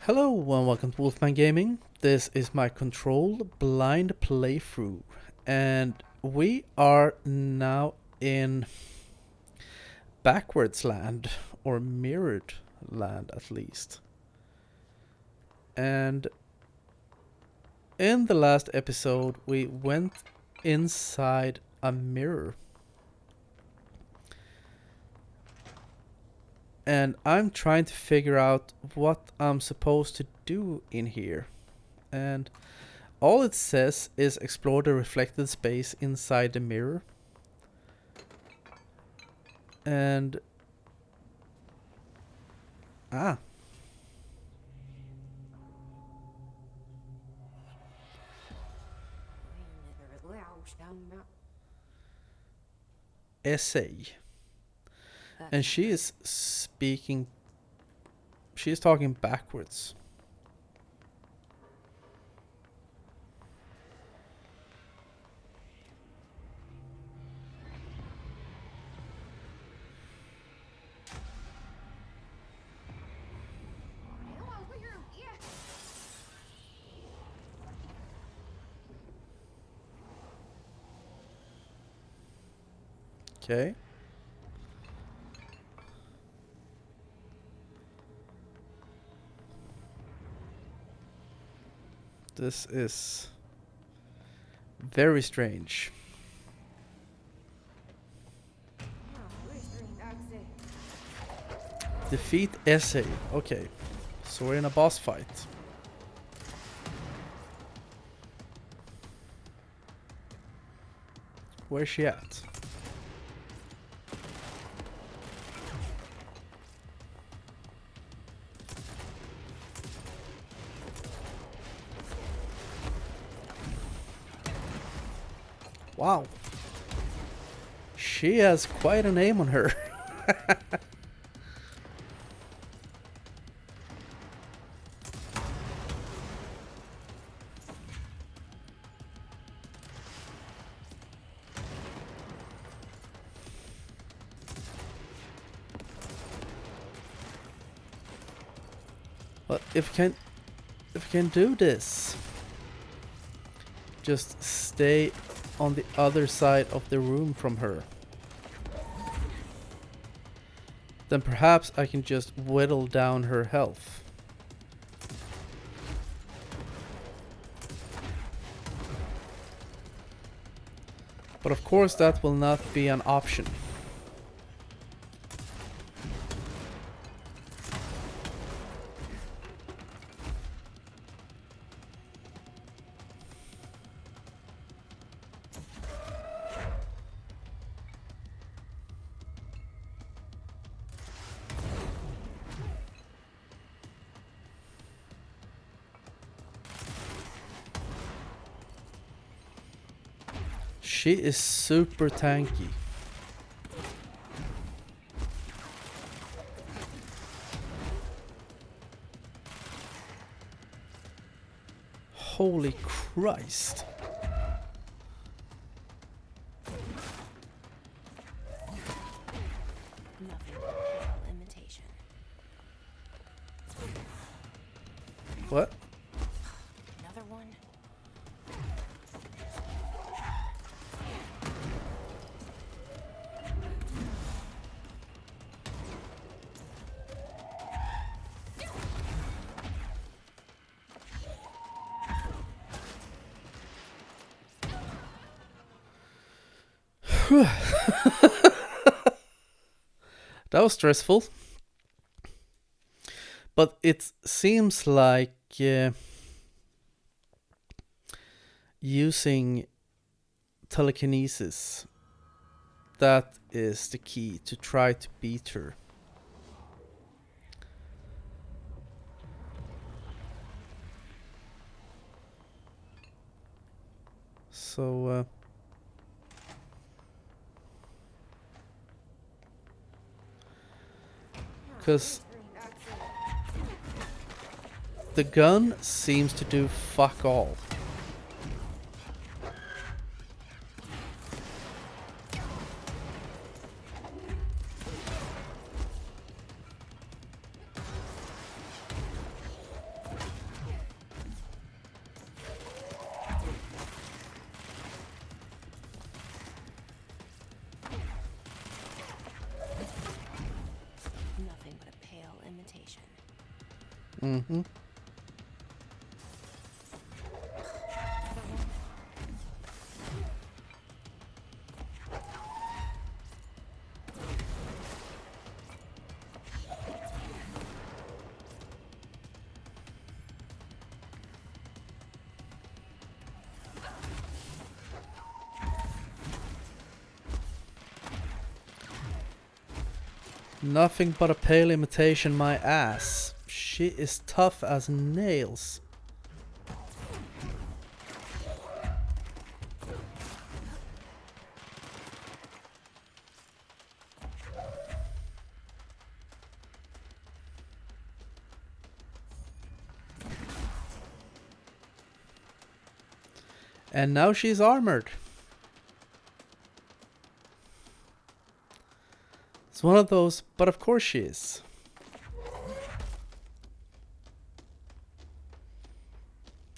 Hello and welcome to Wolfman Gaming. This is my controlled blind playthrough, and we are now in backwards land, or mirrored land at least. And in the last episode we went inside a mirror. And I'm trying to figure out what I'm supposed to do in here. And all it says is explore the reflected space inside the mirror. And... essay. And she is speaking... she is talking backwards. Okay. This is very strange. Defeat essay. Okay. So we're in a boss fight. Where's she at? Wow. She has quite a name on her. But if we can do this, just stay on the other side of the room from her, then perhaps I can just whittle down her health. But of course that will not be an option. She is super tanky. Holy Christ. What? Another one? That was stressful. But it seems like using telekinesis, that is the key to try to beat her. So because the gun seems to do fuck all. Mm-hmm. Nothing but a pale imitation, my ass. She is tough as nails. And now she's armored. It's one of those, but of course she is.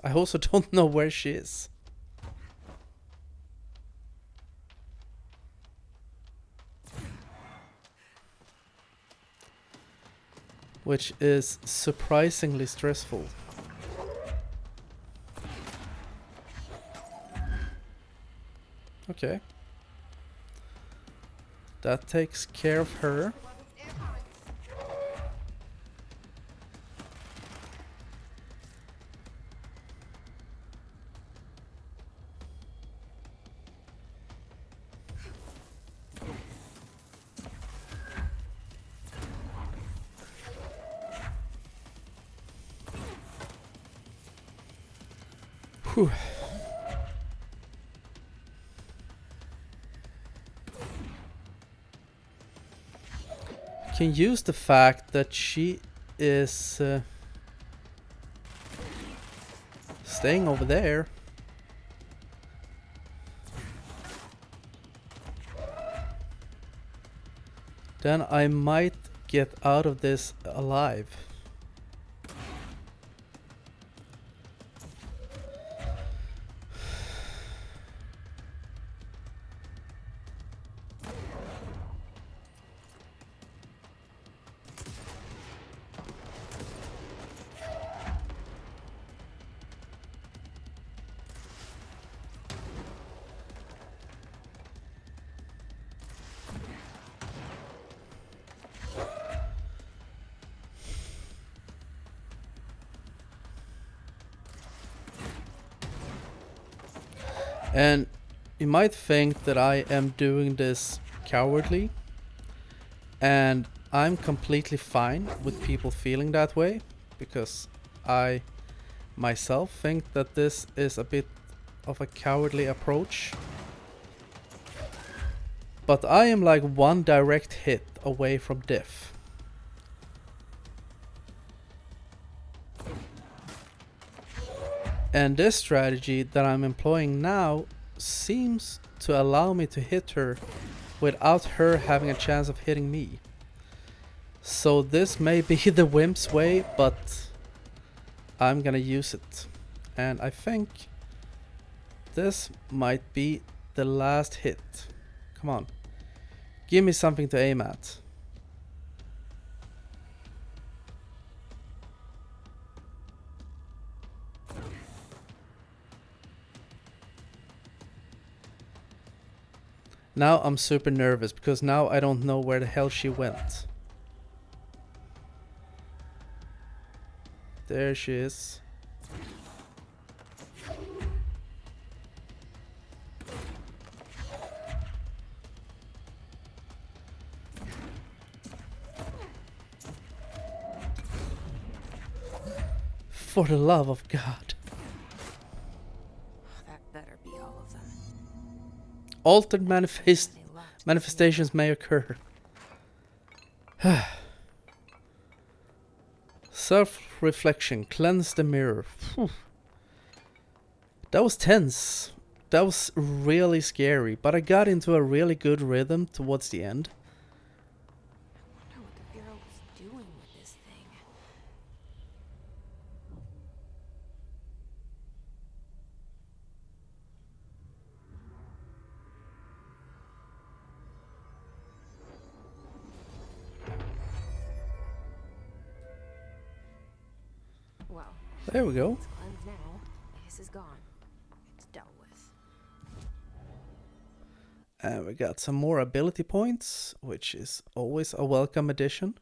I also don't know where she is. Which is surprisingly stressful. Okay. That takes care of her. Whew. Can use the fact that she is staying over there. Then I might get out of this alive. And you might think that I am doing this cowardly, and I'm completely fine with people feeling that way, because I myself think that this is a bit of a cowardly approach. But I am like one direct hit away from death. And this strategy that I'm employing now seems to allow me to hit her without her having a chance of hitting me. So this may be the wimp's way, but I'm gonna use it. And I think this might be the last hit. Come on. Give me something to aim at. Now I'm super nervous because now I don't know where the hell she went. There she is. For the love of God. That better be all of them. Altered manifestations may occur. Self-reflection. Cleanse the mirror. Whew. That was tense. That was really scary, but I got into a really good rhythm towards the end. I wonder what the Bureau was doing with this thing. There we go. It's cleansed now. This is gone. It's dealt with. And we got some more ability points, which is always a welcome addition.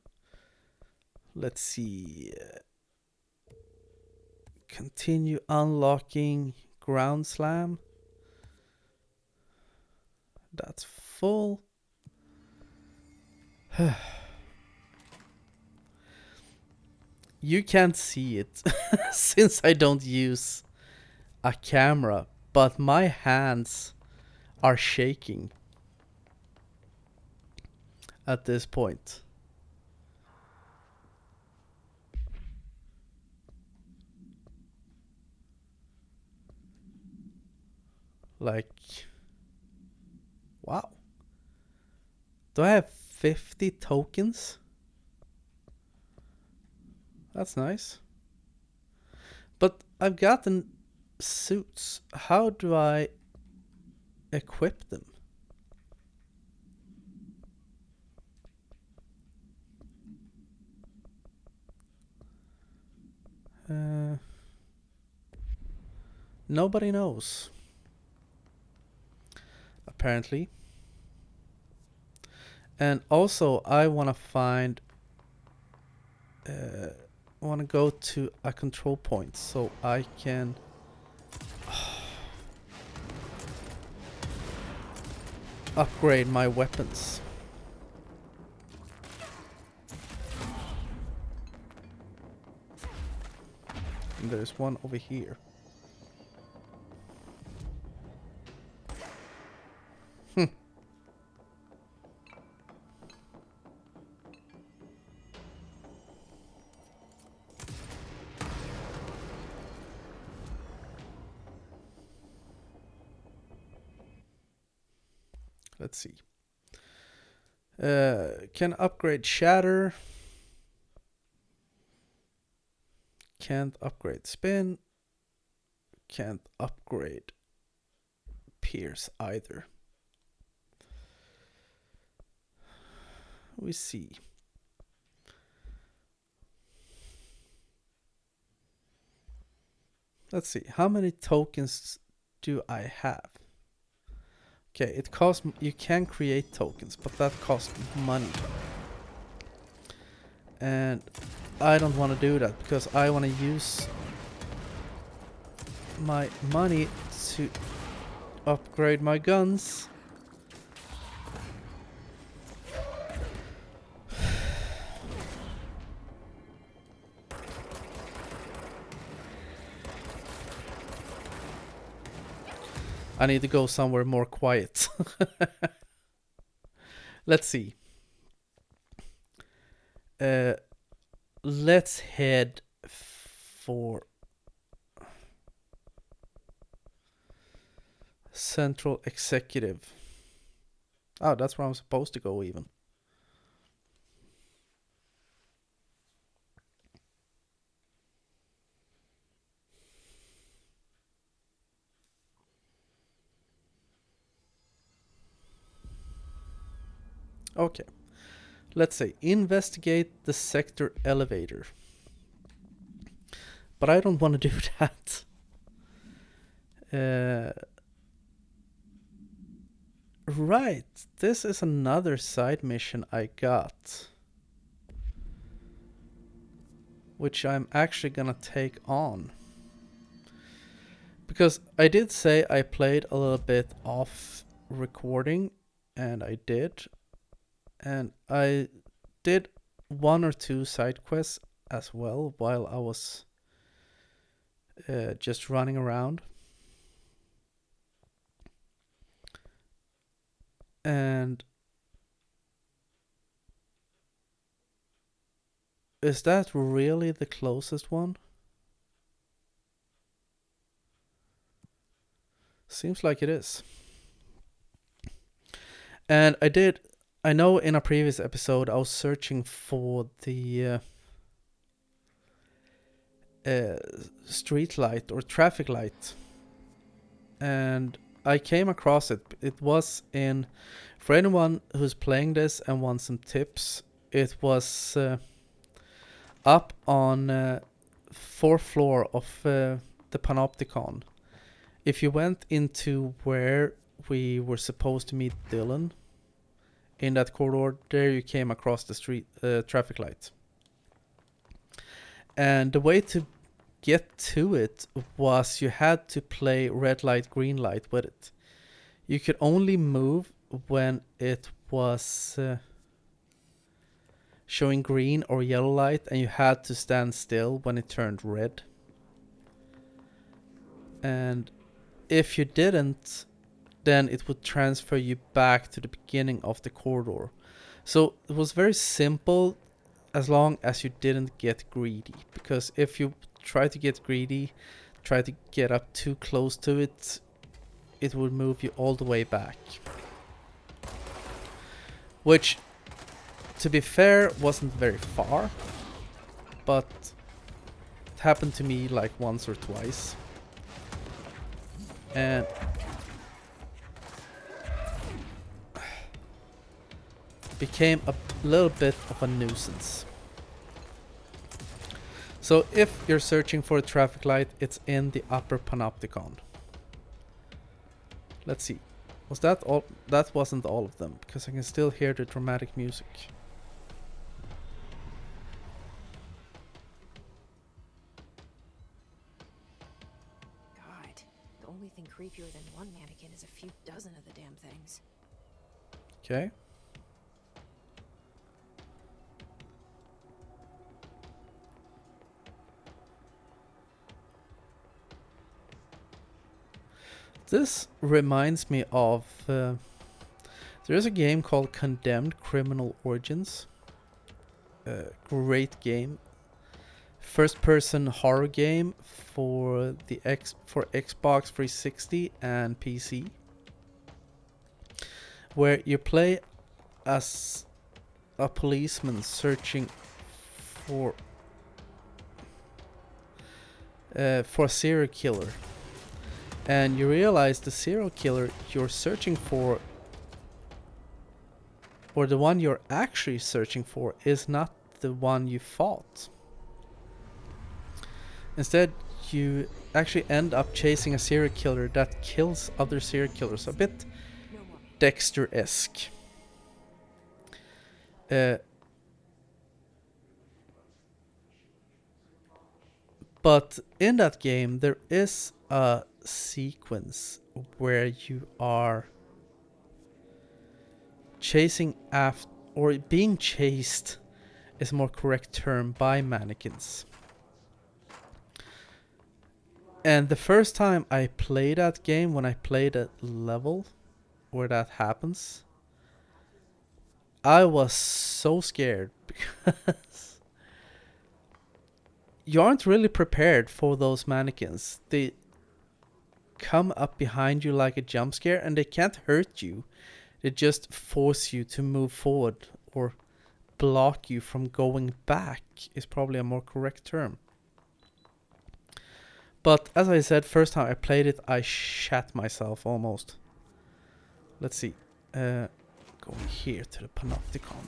Let's see. Continue unlocking ground slam. That's full. You can't see it since I don't use a camera, but my hands are shaking at this point. Like, wow. Do I have 50 tokens? That's nice. But I've gotten suits. How do I equip them? Nobody knows. Apparently. And also, I want to find... I want to go to a control point so I can... upgrade my weapons. And there's one over here. Let's see. Can upgrade shatter. Can't upgrade spin. Can't upgrade pierce either. We see. Let's see. How many tokens do I have? Okay, it costs. You can create tokens, but that costs money. And I don't want to do that because I want to use my money to upgrade my guns. I need to go somewhere more quiet. Let's see. Let's head for Central Executive. Oh, that's where I'm supposed to go even. Okay. Let's say investigate the sector elevator. But I don't want to do that. Right. This is another side mission I got. Which I'm actually gonna take on. Because I did say I played a little bit off recording. And I did. And I did 1 or 2 side quests as well while I was just running around. And is that really the closest one? Seems like it is. And I know in a previous episode I was searching for the street light or traffic light. And I came across it. It was in, for anyone who's playing this and wants some tips, it was up on fourth floor of the Panopticon. If you went into where we were supposed to meet Dylan, in that corridor, there you came across the street traffic light. And the way to get to it was you had to play red light, green light with it. You could only move when it was showing green or yellow light, and you had to stand still when it turned red. And if you didn't, then it would transfer you back to the beginning of the corridor. So it was very simple as long as you didn't get greedy. Because if you try to get greedy, try to get up too close to it, it would move you all the way back. Which, to be fair, wasn't very far. But it happened to me like once or twice. And became a little bit of a nuisance. So if you're searching for a traffic light, it's in the upper Panopticon. Let's see. Was that all? That wasn't all of them, because I can still hear the dramatic music. God, the only thing creepier than one mannequin is a few dozen of the damn things. Okay. This reminds me of there's a game called Condemned Criminal Origins. Great game. First person horror game for the Xbox 360 and PC. Where you play as a policeman searching for a serial killer. And you realize the serial killer you're searching for, or the one you're actually searching for, is not the one you fought. Instead, you actually end up chasing a serial killer that kills other serial killers. A bit Dexter-esque. But in that game, there is a sequence where you are chasing after, or being chased is a more correct term, by mannequins. And the first time I played that game, when I played a level where that happens, I was so scared because you aren't really prepared for those mannequins. They come up behind you like a jump scare, and they can't hurt you. They just force you to move forward, or block you from going back is probably a more correct term. But as I said, first time I played it, I shat myself almost. Let's see. Going here to the Panopticon.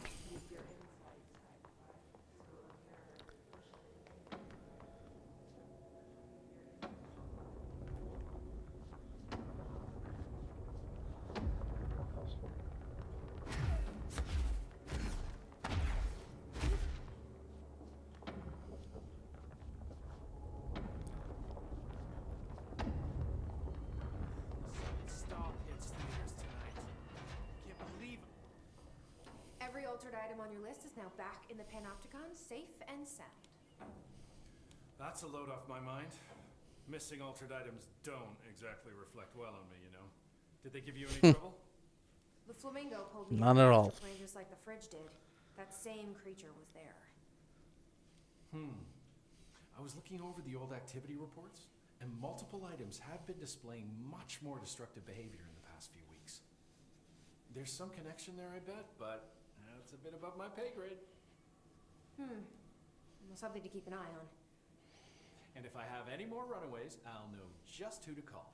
Every altered item on your list is now back in the Panopticon, safe and sound. That's a load off my mind. Missing altered items don't exactly reflect well on me, you know. Did they give you any trouble? The flamingo pulled me None in at the all. master plan just like the fridge did. That same creature was there. I was looking over the old activity reports, and multiple items have been displaying much more destructive behavior in the past few weeks. There's some connection there, I bet, but that's a bit above my pay grade. Well, something to keep an eye on. And if I have any more runaways, I'll know just who to call.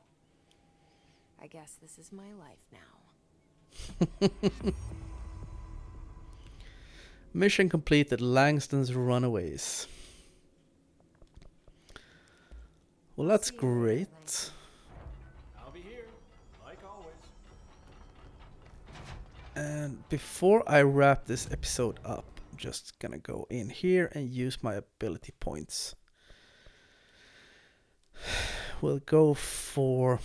I guess this is my life now. Mission completed, Langston's Runaways. Well, that's See you later, great. Lang. I'll be here, like always. And before I wrap this episode up, I'm just gonna go in here and use my ability points. We'll go for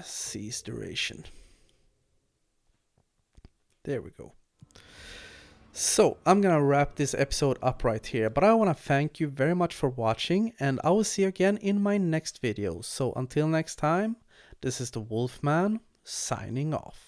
seize duration. There we go. So I'm gonna wrap this episode up right here, but I want to thank you very much for watching, and I will see you again in my next video. So until next time, this is the Wolfman signing off.